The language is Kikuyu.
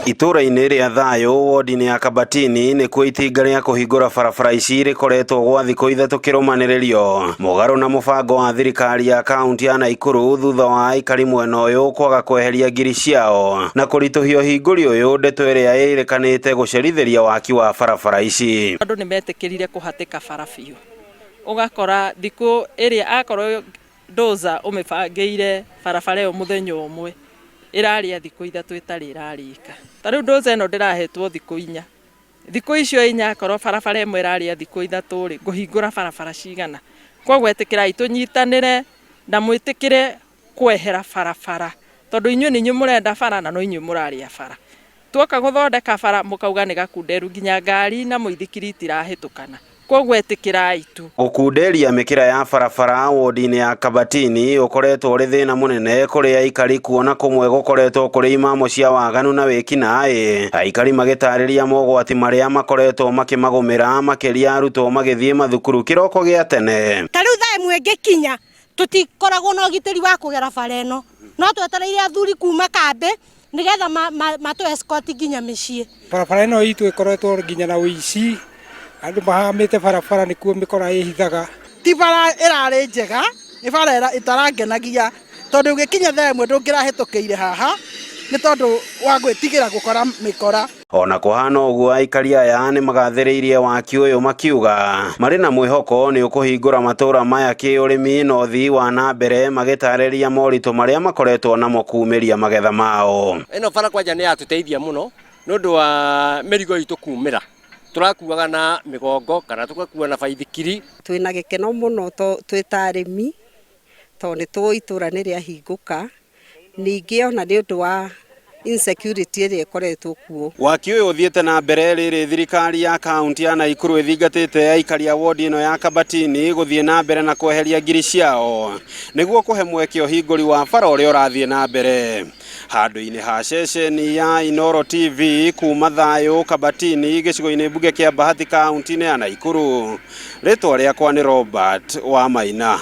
Itũra-inĩ rĩa Thayũ wodi-inĩ ya Kabatini nĩ kuo itinga rĩa kũhingũra barabara ici rĩkoretwo gwa thikũ ithatũ kĩrũmanĩrĩrio mũgarũ na mũbango wa thirikari ya kaunti ya Naikuru thutha wa aikari mwena ũyũ kwaga kweheria ngiri ciao na kũritũhia ũhingũri ũyũ ndeto ĩrĩa ĩrĩkanĩte gũcerithĩria waki wa barabara ici. Andũ nĩ metĩkĩrire kũhatĩka bara biũ, ũgakora thikũ ĩrĩa akorwo doza ũmĩbangĩire barabara ĩyo mũthenya ũmwe ĩrarĩa thikũ ithatũ itarĩ ĩrarĩka. Tarĩu doza ĩno ndĩrahetwo thikũ 4. Thikũ icio 4 akorwo barabara ĩmwe ĩrarĩa thikũ ithatũ rĩ, ngũhingũra barabara cigana? Koguo ĩtĩkĩrai tũnyitanĩre na mwĩtĩkĩre kwehera barabara, tondũ inyuĩ nĩ inyuĩ mũrenda bara na no inyuĩ mũrarĩa bara. Tuoka gũthondeka bara mũkauga nĩ gakunderu, nginya ngari na mũithikiri itirahĩtũkana. Koguo ĩtĩkĩrai tu. Gũkunderia mĩkĩra ya barabara wodi-inĩ ya Kabatini ũkoretwo ũrĩ thĩna mũnene kũrĩ aikari, kuona kũmwe gũkoretwo kũrĩ imamo cia waganu na wĩkinaĩ, aikari magĩtarĩria mogwati marĩa makoretwo makĩmagũmĩra makĩria arutwo magĩthiĩ mathukuru kĩroko gĩa tene. Tarĩu thaa ĩmwe ngĩkinya tũtikoragwo na ũgitĩri wa kũgera bara ĩno, no twetereire athuri kuma kambĩ nĩgetha matũ escort nginya mĩciĩ. Barabara ĩno itũ ĩkoretwo nginya na ũici, andũ mahamĩte barabara nĩkuo mĩkora ĩhithaga. Ti bara ĩrarĩ njega, nĩ bara ĩtarangenagia, tondũ ũgĩkinya thaa ĩmwe ndũngĩrahĩtũkĩire haha nĩ tondũ wa gwĩtigĩra gũkora mĩkora. Ona kũhana ũguo aikari aya nĩ magathĩrĩirie waki ũyũ makiuga marĩ na mwĩhoko nĩ ũkũhingũra matũra maya kĩũrĩmi na ũthii wa na mbere, magĩtarĩria moritũ marĩa makoretwo namo kumĩria magetha mao. Ĩno bara kwanja nĩ yatũteithia mũno nĩ ũndũ wa mĩrigo itũ kumĩra. Tũrakuaga na mĩgongo kana tũgakua na baithikiri. Twĩna gĩkeno mũno twĩ ta arĩmi tondũ nĩ tũĩ itũra nĩ rĩahingũka, ningĩ ona nĩ ũndũ wa insecurity ĩrĩa ĩkoretwo kuo. Waki ũyũ ũthiĩte na mbere rĩrĩ thirikari ya kaunti ya Naikuru ĩthingatĩte aikari a wodi ĩno ya Kabatini gũthiĩ na mbere na kweheria ngiri ciao nĩguo kũhe mweke ũhingũri wa bara ũrĩa ũrathiĩ na mbere. Handũ-inĩ ha ceceni ya Inooro TV kuma Thayũ Kabatini gĩcigo-inĩ mbunge kĩa Bahati kaunti-inĩ ya Naikuru, rĩtwa rĩakwa nĩ Robert Wamaina.